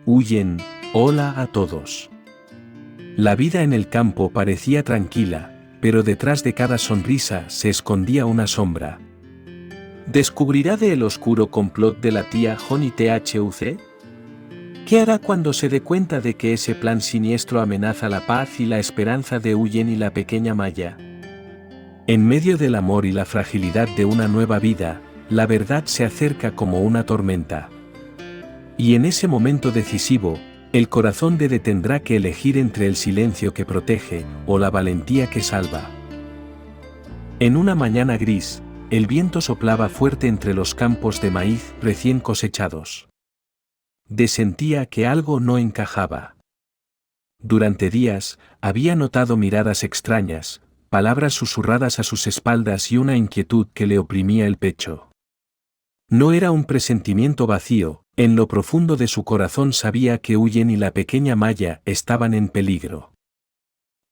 Huyen, hola a todos. La vida en el campo parecía tranquila, pero detrás de cada sonrisa se escondía una sombra. ¿Descubrirá el oscuro complot de la tía Honey THUC? ¿Qué hará cuando se dé cuenta de que ese plan siniestro amenaza la paz y la esperanza de Huyen y la pequeña Maya? En medio del amor y la fragilidad de una nueva vida, la verdad se acerca como una tormenta. Y en ese momento decisivo, el corazón tendrá que elegir entre el silencio que protege o la valentía que salva. En una mañana gris, el viento soplaba fuerte entre los campos de maíz recién cosechados. Sentía que algo no encajaba. Durante días, había notado miradas extrañas, palabras susurradas a sus espaldas y una inquietud que le oprimía el pecho. No era un presentimiento vacío, en lo profundo de su corazón sabía que Huyen y la pequeña Maya estaban en peligro.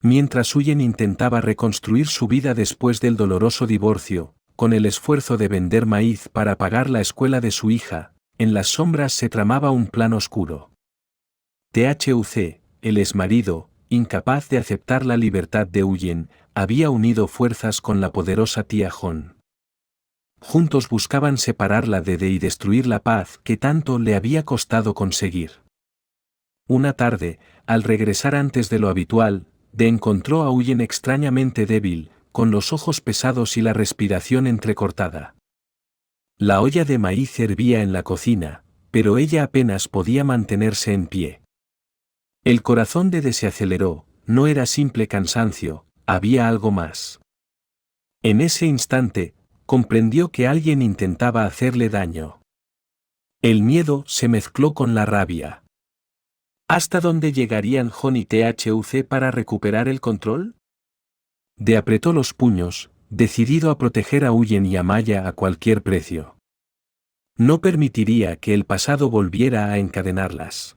Mientras Huyen intentaba reconstruir su vida después del doloroso divorcio, con el esfuerzo de vender maíz para pagar la escuela de su hija, en las sombras se tramaba un plan oscuro. THUC, el exmarido, incapaz de aceptar la libertad de Huyen, había unido fuerzas con la poderosa tía Hon. Juntos buscaban separarla de y destruir la paz que tanto le había costado conseguir. Una tarde, al regresar antes de lo habitual, encontró a Huyen extrañamente débil, con los ojos pesados y la respiración entrecortada. La olla de maíz hervía en la cocina, pero ella apenas podía mantenerse en pie. El corazón se aceleró, no era simple cansancio, había algo más. En ese instante, comprendió que alguien intentaba hacerle daño. El miedo se mezcló con la rabia. ¿Hasta dónde llegarían Honey THUC para recuperar el control? Apretó los puños, decidido a proteger a Huyen y a Maya a cualquier precio. No permitiría que el pasado volviera a encadenarlas.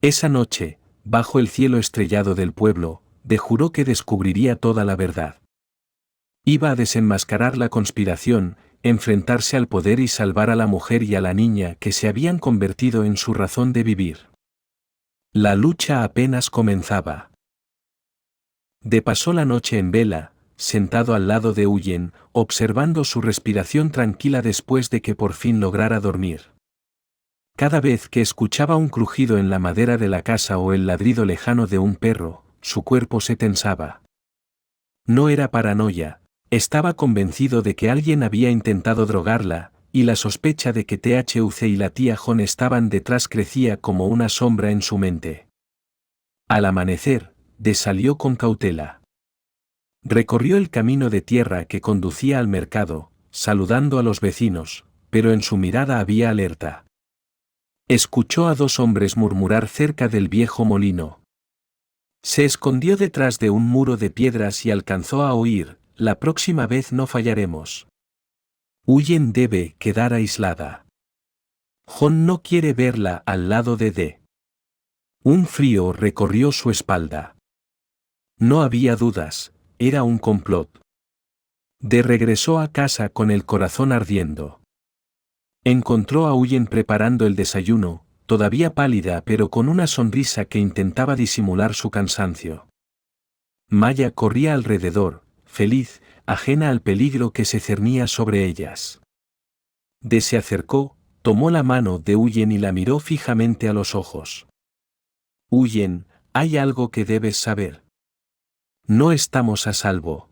Esa noche, bajo el cielo estrellado del pueblo, juró que descubriría toda la verdad. Iba a desenmascarar la conspiración, enfrentarse al poder y salvar a la mujer y a la niña que se habían convertido en su razón de vivir. La lucha apenas comenzaba. Pasó la noche en vela, sentado al lado de Huyen, observando su respiración tranquila después de que por fin lograra dormir. Cada vez que escuchaba un crujido en la madera de la casa o el ladrido lejano de un perro, su cuerpo se tensaba. No era paranoia. Estaba convencido de que alguien había intentado drogarla, y la sospecha de que THUC y la tía Hon estaban detrás crecía como una sombra en su mente. Al amanecer, salió con cautela. Recorrió el camino de tierra que conducía al mercado, saludando a los vecinos, pero en su mirada había alerta. Escuchó a dos hombres murmurar cerca del viejo molino. Se escondió detrás de un muro de piedras y alcanzó a oír: la próxima vez no fallaremos. Huyen debe quedar aislada. Hon no quiere verla al lado de. Un frío recorrió su espalda. No había dudas, era un complot. Regresó a casa con el corazón ardiendo. Encontró a Huyen preparando el desayuno, todavía pálida pero con una sonrisa que intentaba disimular su cansancio. Maya corría alrededor, feliz, ajena al peligro que se cernía sobre ellas. Se acercó, tomó la mano de Huyen y la miró fijamente a los ojos. Huyen, hay algo que debes saber. No estamos a salvo.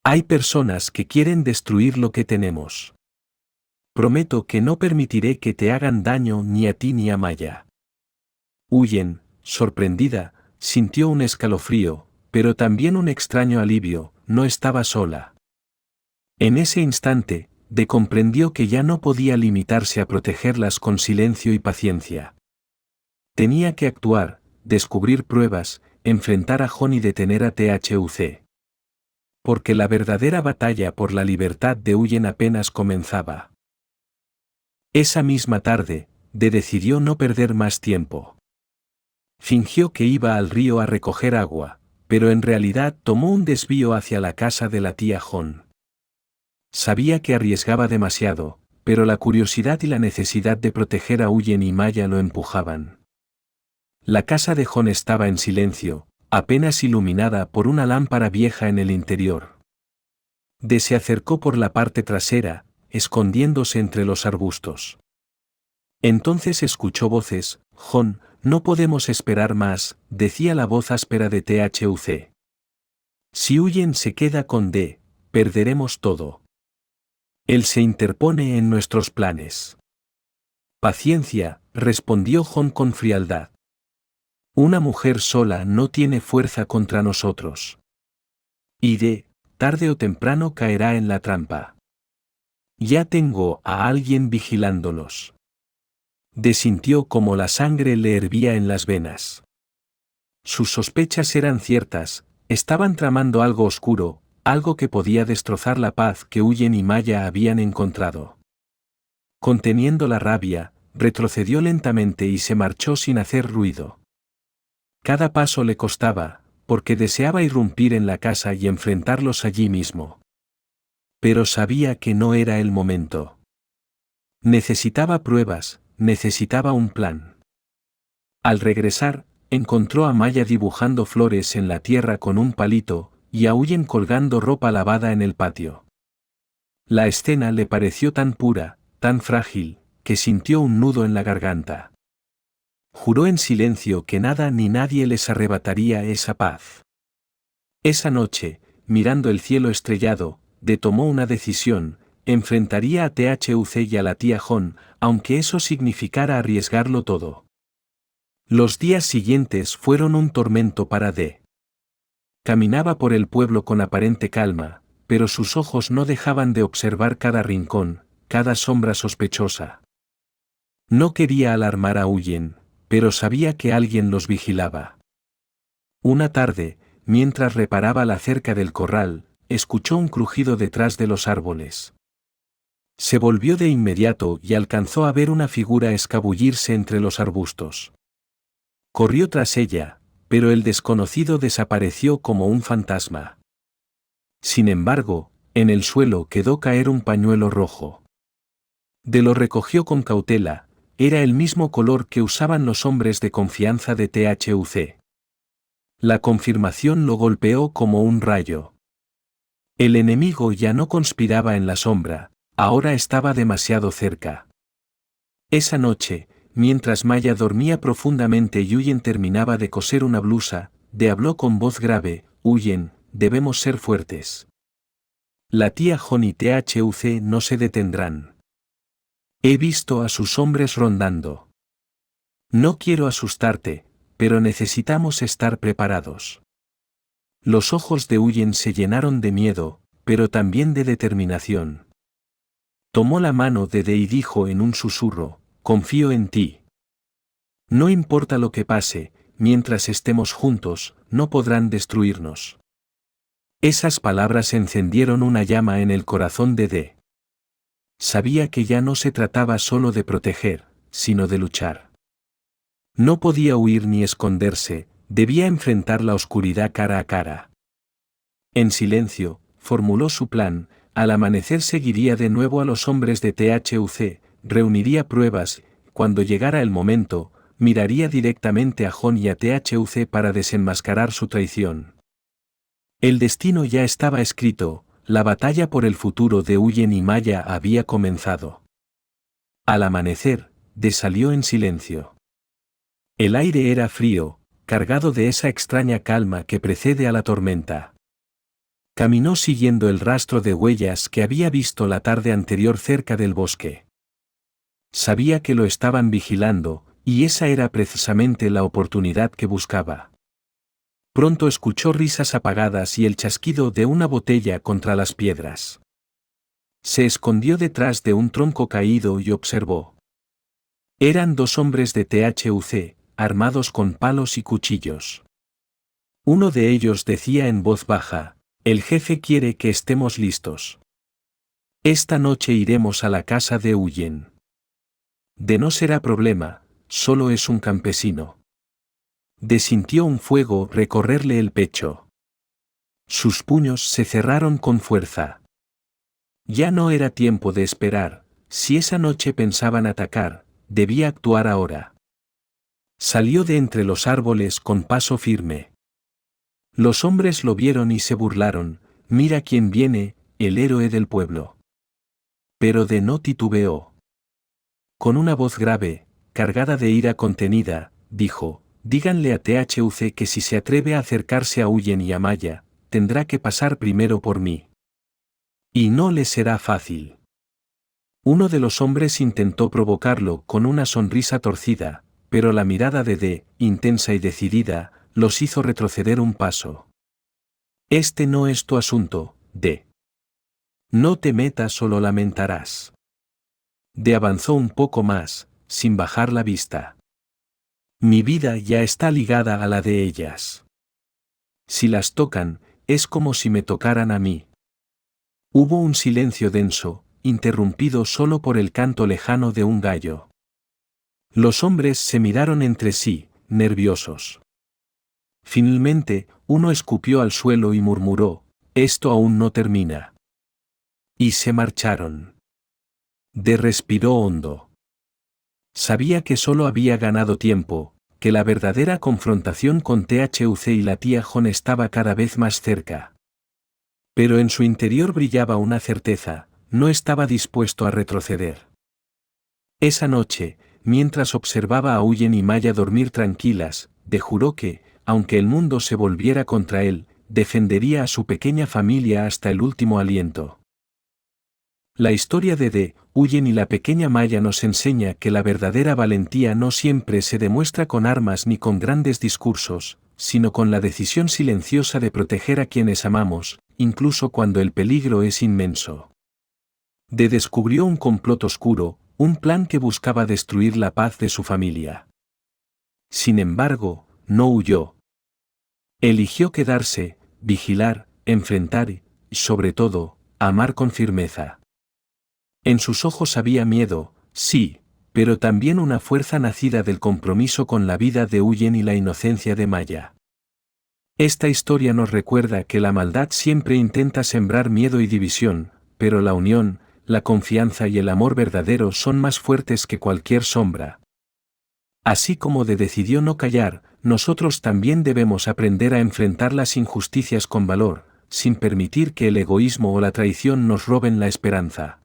Hay personas que quieren destruir lo que tenemos. Prometo que no permitiré que te hagan daño ni a ti ni a Maya. Huyen, sorprendida, sintió un escalofrío, pero también un extraño alivio. No estaba sola. En ese instante, comprendió que ya no podía limitarse a protegerlas con silencio y paciencia. Tenía que actuar, descubrir pruebas, enfrentar a Hon y detener a THUC. Porque la verdadera batalla por la libertad de Huyen apenas comenzaba. Esa misma tarde, decidió no perder más tiempo. Fingió que iba al río a recoger agua, pero en realidad tomó un desvío hacia la casa de la tía Hon. Sabía que arriesgaba demasiado, pero la curiosidad y la necesidad de proteger a Huyen y Maya lo empujaban. La casa de Jon estaba en silencio, apenas iluminada por una lámpara vieja en el interior. De se acercó por la parte trasera, escondiéndose entre los arbustos. Entonces escuchó voces. «Jon, no podemos esperar más», decía la voz áspera de THUC. «Si Huyen se queda con D, perderemos todo. Él se interpone en nuestros planes». «Paciencia», respondió Jon con frialdad. «Una mujer sola no tiene fuerza contra nosotros. Y D, tarde o temprano caerá en la trampa. Ya tengo a alguien vigilándolos». D sintió como la sangre le hervía en las venas. Sus sospechas eran ciertas, estaban tramando algo oscuro, algo que podía destrozar la paz que Huyen y Maya habían encontrado. Conteniendo la rabia, retrocedió lentamente y se marchó sin hacer ruido. Cada paso le costaba, porque deseaba irrumpir en la casa y enfrentarlos allí mismo. Pero sabía que no era el momento. Necesitaba pruebas, necesitaba un plan. Al regresar, encontró a Maya dibujando flores en la tierra con un palito, y a Huyen colgando ropa lavada en el patio. La escena le pareció tan pura, tan frágil, que sintió un nudo en la garganta. Juró en silencio que nada ni nadie les arrebataría esa paz. Esa noche, mirando el cielo estrellado, D tomó una decisión: enfrentaría a THUC y a la tía Jon, aunque eso significara arriesgarlo todo. Los días siguientes fueron un tormento para D. Caminaba por el pueblo con aparente calma, pero sus ojos no dejaban de observar cada rincón, cada sombra sospechosa. No quería alarmar a Huyen, pero sabía que alguien los vigilaba. Una tarde, mientras reparaba la cerca del corral, escuchó un crujido detrás de los árboles. Se volvió de inmediato y alcanzó a ver una figura escabullirse entre los arbustos. Corrió tras ella, pero el desconocido desapareció como un fantasma. Sin embargo, en el suelo quedó caer un pañuelo rojo. D lo recogió con cautela, era el mismo color que usaban los hombres de confianza de THUC. La confirmación lo golpeó como un rayo. El enemigo ya no conspiraba en la sombra, ahora estaba demasiado cerca. Esa noche, mientras Maya dormía profundamente y Huyen terminaba de coser una blusa, D habló con voz grave: «Huyen, debemos ser fuertes. La tía Jon y THUC no se detendrán. He visto a sus hombres rondando. No quiero asustarte, pero necesitamos estar preparados». Los ojos de Huyen se llenaron de miedo, pero también de determinación. Tomó la mano de D y dijo en un susurro: «Confío en ti. No importa lo que pase, mientras estemos juntos, no podrán destruirnos». Esas palabras encendieron una llama en el corazón de D. Sabía que ya no se trataba solo de proteger, sino de luchar. No podía huir ni esconderse, debía enfrentar la oscuridad cara a cara. En silencio, formuló su plan: al amanecer seguiría de nuevo a los hombres de THUC, reuniría pruebas, cuando llegara el momento, miraría directamente a Jon y a THUC para desenmascarar su traición. El destino ya estaba escrito, la batalla por el futuro de Huyen y Maya había comenzado. Al amanecer, D salió en silencio. El aire era frío, cargado de esa extraña calma que precede a la tormenta. Caminó siguiendo el rastro de huellas que había visto la tarde anterior cerca del bosque. Sabía que lo estaban vigilando, y esa era precisamente la oportunidad que buscaba. Pronto escuchó risas apagadas y el chasquido de una botella contra las piedras. Se escondió detrás de un tronco caído y observó. Eran dos hombres de THUC, armados con palos y cuchillos. Uno de ellos decía en voz baja: «El jefe quiere que estemos listos. Esta noche iremos a la casa de Huyen. De no será problema, solo es un campesino». D sintió un fuego recorrerle el pecho. Sus puños se cerraron con fuerza. Ya no era tiempo de esperar, Si esa noche pensaban atacar, debía actuar ahora. Salió de entre los árboles con paso firme. Los hombres lo vieron y se burlaron: «Mira quién viene, el héroe del pueblo». Pero De no titubeó. Con una voz grave, cargada de ira contenida, dijo: «Díganle a THUC que si se atreve a acercarse a Huyen y a Maya, tendrá que pasar primero por mí. Y no le será fácil». Uno de los hombres intentó provocarlo con una sonrisa torcida, pero la mirada de, intensa y decidida, los hizo retroceder un paso. «Este no es tu asunto, De. No te metas o lo lamentarás». De avanzó un poco más, sin bajar la vista. «Mi vida ya está ligada a la de ellas. Si las tocan, es como si me tocaran a mí». Hubo un silencio denso, interrumpido solo por el canto lejano de un gallo. Los hombres se miraron entre sí, nerviosos. Finalmente, uno escupió al suelo y murmuró: «Esto aún no termina». Y se marcharon. De respiró hondo. Sabía que solo había ganado tiempo, que la verdadera confrontación con THUC y la tía Jon estaba cada vez más cerca. Pero en su interior brillaba una certeza: no estaba dispuesto a retroceder. Esa noche, mientras observaba a Huyen y Maya dormir tranquilas, De juró que, aunque el mundo se volviera contra él, defendería a su pequeña familia hasta el último aliento. La historia de Huyen y la pequeña Maya nos enseña que la verdadera valentía no siempre se demuestra con armas ni con grandes discursos, sino con la decisión silenciosa de proteger a quienes amamos, incluso cuando el peligro es inmenso. De descubrió un complot oscuro, un plan que buscaba destruir la paz de su familia. Sin embargo, no huyó. Eligió quedarse, vigilar, enfrentar y, sobre todo, amar con firmeza. En sus ojos había miedo, sí, pero también una fuerza nacida del compromiso con la vida de Huyen y la inocencia de Maya. Esta historia nos recuerda que la maldad siempre intenta sembrar miedo y división, pero la unión, la confianza y el amor verdadero son más fuertes que cualquier sombra. Así como De decidió no callar, nosotros también debemos aprender a enfrentar las injusticias con valor, sin permitir que el egoísmo o la traición nos roben la esperanza.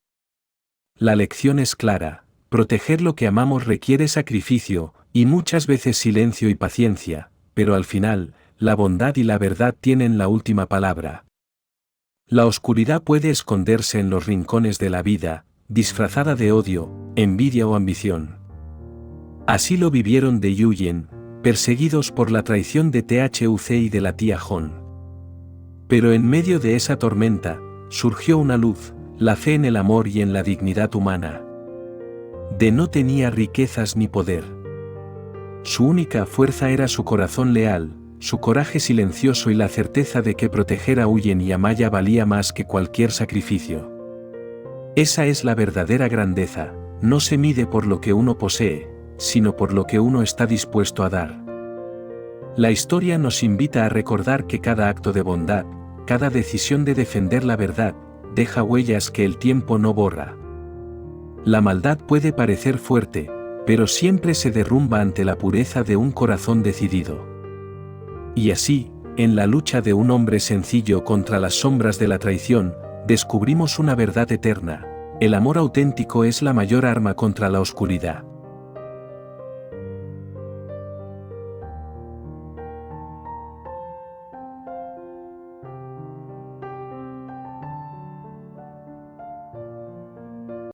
La lección es clara: proteger lo que amamos requiere sacrificio, y muchas veces silencio y paciencia, pero al final, la bondad y la verdad tienen la última palabra. La oscuridad puede esconderse en los rincones de la vida, disfrazada de odio, envidia o ambición. Así lo vivieron De y Huyen, perseguidos por la traición de THUC y de la tía Jon. Pero en medio de esa tormenta, surgió una luz: la fe en el amor y en la dignidad humana. De no tenía riquezas ni poder. Su única fuerza era su corazón leal, su coraje silencioso y la certeza de que proteger a Huyen y a Maya valía más que cualquier sacrificio. Esa es la verdadera grandeza: no se mide por lo que uno posee, sino por lo que uno está dispuesto a dar. La historia nos invita a recordar que cada acto de bondad, cada decisión de defender la verdad, deja huellas que el tiempo no borra. La maldad puede parecer fuerte, pero siempre se derrumba ante la pureza de un corazón decidido. Y así, en la lucha de un hombre sencillo contra las sombras de la traición, descubrimos una verdad eterna: el amor auténtico es la mayor arma contra la oscuridad.